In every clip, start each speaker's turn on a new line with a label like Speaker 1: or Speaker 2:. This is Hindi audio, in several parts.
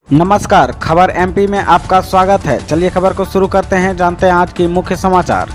Speaker 1: नमस्कार, खबर एमपी में आपका स्वागत है। चलिए खबर को शुरू करते हैं, जानते हैं आज के मुख्य समाचार।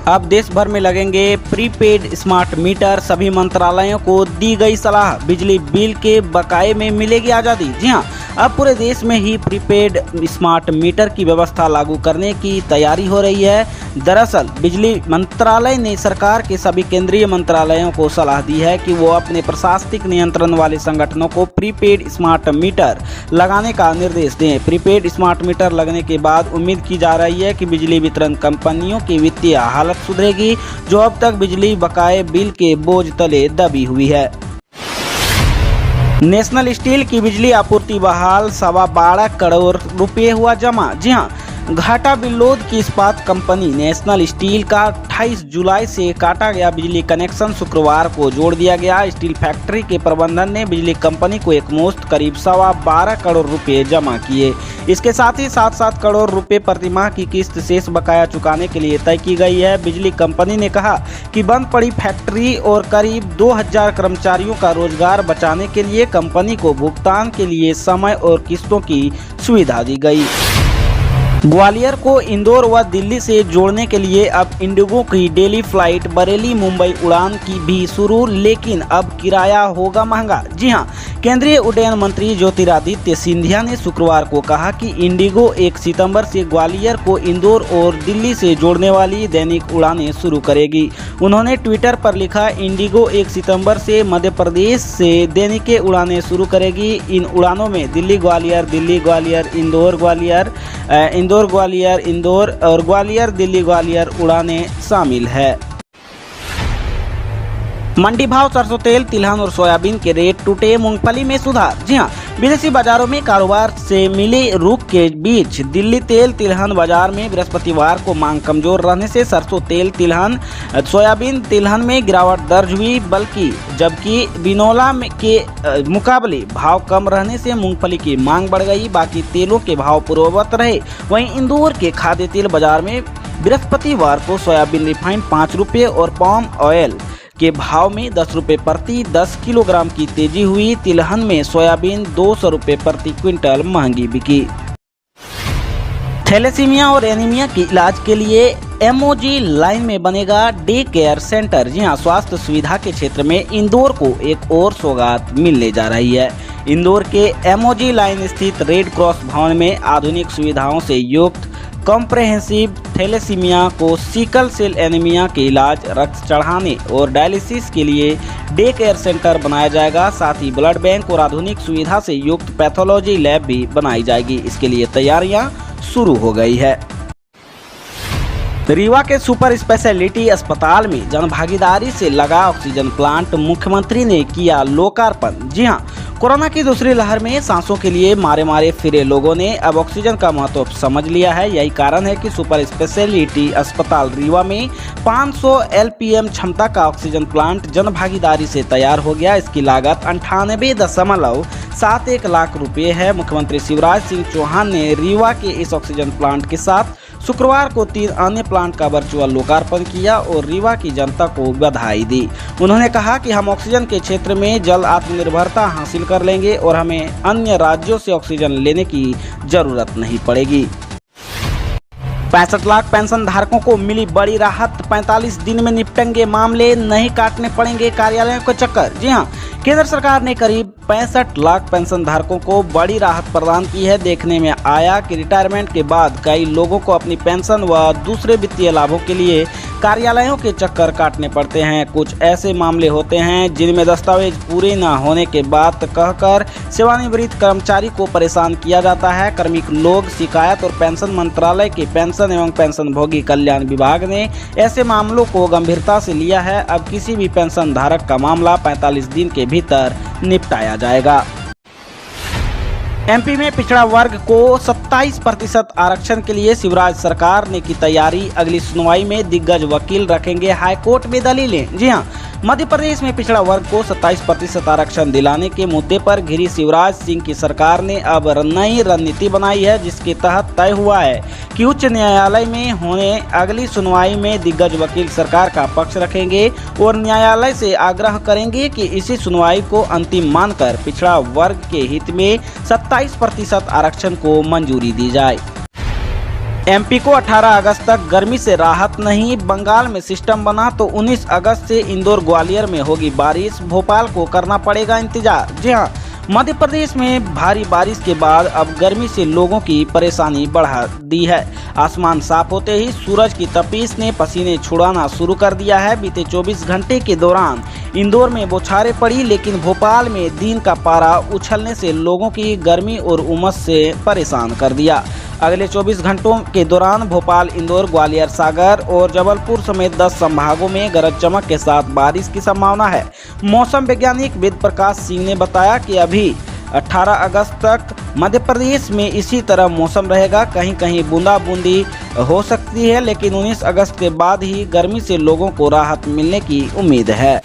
Speaker 1: अब देश भर में लगेंगे प्रीपेड स्मार्ट मीटर, सभी मंत्रालयों को दी गई सलाह, बिजली बिल के बकाये में मिलेगी आज़ादी। जी हां, अब पूरे देश में ही प्रीपेड स्मार्ट मीटर की व्यवस्था लागू करने की तैयारी हो रही है। दरअसल बिजली मंत्रालय ने सरकार के सभी केंद्रीय मंत्रालयों को सलाह दी है कि वो अपने प्रशासनिक नियंत्रण वाले संगठनों को प्रीपेड स्मार्ट मीटर लगाने का निर्देश दें। प्रीपेड स्मार्ट मीटर लगने के बाद उम्मीद की जा रही है कि बिजली वितरण कंपनियों की वित्तीय हालत सुधरेगी, जो अब तक बिजली बकाये बिल के बोझ तले दबी हुई है। नेशनल स्टील की बिजली आपूर्ति बहाल, 12.25 करोड़ रुपए हुआ जमा। जी हां, घाटा विनोद की इस्पात कंपनी नेशनल स्टील का 28 जुलाई से काटा गया बिजली कनेक्शन शुक्रवार को जोड़ दिया गया। स्टील फैक्ट्री के प्रबंधन ने बिजली कंपनी को एकमुश्त करीब 12.25 करोड़ रुपए जमा किए। इसके साथ ही 7-7 करोड़ रुपए प्रतिमाह की किस्त शेष बकाया चुकाने के लिए तय की गई है। बिजली कंपनी ने कहा कि बंद पड़ी फैक्ट्री और करीब 2000 कर्मचारियों का रोजगार बचाने के लिए कंपनी को भुगतान के लिए समय और किस्तों की सुविधा दी गई। ग्वालियर को इंदौर व दिल्ली से जोड़ने के लिए अब इंडिगो की डेली फ्लाइट बरेली मुंबई उड़ान की भी शुरू, लेकिन अब किराया होगा महंगा। जी हां, केंद्रीय उड्डयन मंत्री ज्योतिरादित्य सिंधिया ने शुक्रवार को कहा कि इंडिगो 1 सितंबर से ग्वालियर को इंदौर और दिल्ली से जोड़ने वाली दैनिक उड़ानें शुरू करेगी। उन्होंने ट्विटर पर लिखा, इंडिगो 1 सितंबर से मध्य प्रदेश से दैनिक उड़ानें शुरू करेगी। इन उड़ानों में दिल्ली ग्वालियर, दिल्ली ग्वालियर, इंदौर ग्वालियर, इंदौर ग्वालियर, इंदौर और ग्वालियर दिल्ली ग्वालियर उड़ानें शामिल है। मंडी भाव सरसों तेल, तिलहन और सोयाबीन के रेट टूटे, मूंगफली में सुधार। जी हां, विदेशी बाजारों में कारोबार से मिले रुख के बीच दिल्ली तेल तिलहन बाजार में बृहस्पतिवार को मांग कमजोर रहने से सरसों तेल, तिलहन, सोयाबीन तिलहन में गिरावट दर्ज हुई, जबकि बिनौला के मुकाबले भाव कम रहने से मूंगफली की मांग बढ़ गई। बाकी तेलों के भाव पूर्ववत रहे। वहीं इंदौर के खाद्य तेल बाजार में बृहस्पतिवार को सोयाबीन रिफाइंड 5 रुपये और पाम ऑयल के भाव में 10 रुपये प्रति 10 किलोग्राम की तेजी हुई। तिलहन में सोयाबीन 200 रुपये प्रति क्विंटल महंगी बिकी। थैलेसीमिया और एनीमिया के इलाज के लिए एमओजी लाइन में बनेगा डे केयर सेंटर। जी हां, स्वास्थ्य सुविधा के क्षेत्र में इंदौर को एक और सौगात मिलने जा रही है। इंदौर के एमओजी लाइन स्थित रेड क्रॉस भवन में आधुनिक सुविधाओं से युक्त कॉम्प्रहेंसिव थैलेसीमिया को सिकल सेल एनीमिया के इलाज, रक्त चढ़ाने और डायलिसिस के लिए डे केयर सेंटर बनाया जाएगा। साथ ही ब्लड बैंक और आधुनिक सुविधा से युक्त पैथोलॉजी लैब भी बनाई जाएगी। इसके लिए तैयारियां शुरू हो गई है। रीवा के सुपर स्पेशलिटी अस्पताल में जनभागीदारी से लगा ऑक्सीजन प्लांट, मुख्यमंत्री ने किया लोकार्पण। जी हां, कोरोना की दूसरी लहर में सांसों के लिए मारे फिरे लोगों ने अब ऑक्सीजन का महत्व समझ लिया है। यही कारण है कि सुपर स्पेशलिटी अस्पताल रीवा में 500 LPM क्षमता का ऑक्सीजन प्लांट जनभागीदारी से तैयार हो गया। इसकी लागत 98.71 लाख रुपए है। मुख्यमंत्री शिवराज सिंह चौहान ने रीवा के इस ऑक्सीजन प्लांट के साथ शुक्रवार को 3 अन्य प्लांट का वर्चुअल लोकार्पण किया और रीवा की जनता को बधाई दी। उन्होंने कहा कि हम ऑक्सीजन के क्षेत्र में जल्द आत्मनिर्भरता हासिल कर लेंगे और हमें अन्य राज्यों से ऑक्सीजन लेने की जरूरत नहीं पड़ेगी। 65 लाख पेंशन धारकों को मिली बड़ी राहत, 45 दिन में निपटेंगे मामले, नहीं काटने पड़ेंगे कार्यालयों को चक्कर। जी हां, केंद्र सरकार ने करीब 65 लाख पेंशन धारकों को बड़ी राहत प्रदान की है। देखने में आया कि रिटायरमेंट के बाद कई लोगों को अपनी पेंशन व दूसरे वित्तीय लाभों के लिए कार्यालयों के चक्कर काटने पड़ते हैं। कुछ ऐसे मामले होते हैं जिनमें दस्तावेज पूरे न होने के बाद कहकर सेवानिवृत्त कर्मचारी को परेशान किया जाता है। कार्मिक लोक शिकायत और पेंशन मंत्रालय के पेंशन एवं पेंशनभोगी कल्याण विभाग ने ऐसे मामलों को गंभीरता से लिया है। अब किसी भी पेंशन धारक का मामला 45 दिन के भीतर निपटाया जाएगा। एमपी में पिछड़ा वर्ग को 27% आरक्षण के लिए शिवराज सरकार ने की तैयारी, अगली सुनवाई में दिग्गज वकील रखेंगे हाईकोर्ट में दलीलें। जी हां, मध्य प्रदेश में पिछड़ा वर्ग को 27% आरक्षण दिलाने के मुद्दे पर घिरी शिवराज सिंह की सरकार ने अब नई रणनीति बनाई है, जिसके तहत तय हुआ है कि उच्च न्यायालय में होने अगली सुनवाई में दिग्गज वकील सरकार का पक्ष रखेंगे और न्यायालय से आग्रह करेंगे कि इसी सुनवाई को अंतिम मानकर पिछड़ा वर्ग के हित में 27% आरक्षण को मंजूरी दी जाए। एमपी को 18 अगस्त तक गर्मी से राहत नहीं, बंगाल में सिस्टम बना तो 19 अगस्त से इंदौर ग्वालियर में होगी बारिश, भोपाल को करना पड़ेगा इंतजार। जी हां, मध्य प्रदेश में भारी बारिश के बाद अब गर्मी से लोगों की परेशानी बढ़ा दी है। आसमान साफ होते ही सूरज की तपिश ने पसीने छुड़ाना शुरू कर दिया है। बीते 24 घंटे के दौरान इंदौर में बौछारें पड़ी, लेकिन भोपाल में दिन का पारा उछलने से लोगों की गर्मी और उमस से परेशान कर दिया। अगले 24 घंटों के दौरान भोपाल, इंदौर, ग्वालियर, सागर और जबलपुर समेत 10 संभागों में गरज चमक के साथ बारिश की संभावना है। मौसम वैज्ञानिक वेद प्रकाश सिंह ने बताया कि अभी 18 अगस्त तक मध्य प्रदेश में इसी तरह मौसम रहेगा। कहीं कहीं बूंदाबूंदी हो सकती है, लेकिन 19 अगस्त के बाद ही गर्मी से लोगों को राहत मिलने की उम्मीद है।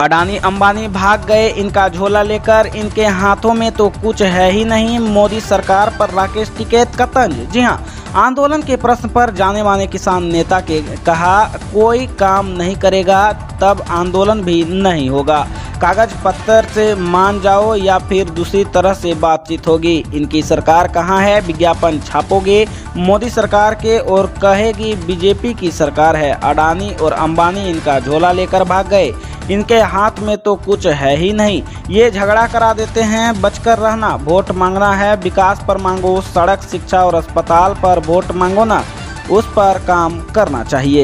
Speaker 1: अडानी अंबानी भाग गए इनका झोला लेकर, इनके हाथों में तो कुछ है ही नहीं। मोदी सरकार पर राकेश टिकैत का तंज। जी हां, आंदोलन के प्रश्न पर जाने माने किसान नेता के कहा, कोई काम नहीं करेगा तब आंदोलन भी नहीं होगा। कागज पत्थर से मान जाओ या फिर दूसरी तरह से बातचीत होगी। इनकी सरकार कहाँ है? विज्ञापन छापोगे मोदी सरकार के और कहेगी बीजेपी की सरकार है। अडानी और अंबानी इनका झोला लेकर भाग गए, इनके हाथ में तो कुछ है ही नहीं। ये झगड़ा करा देते हैं, बचकर रहना। वोट मांगना है, विकास पर मांगो, सड़क, शिक्षा और अस्पताल पर वोट मांगो ना, उस पर काम करना चाहिए।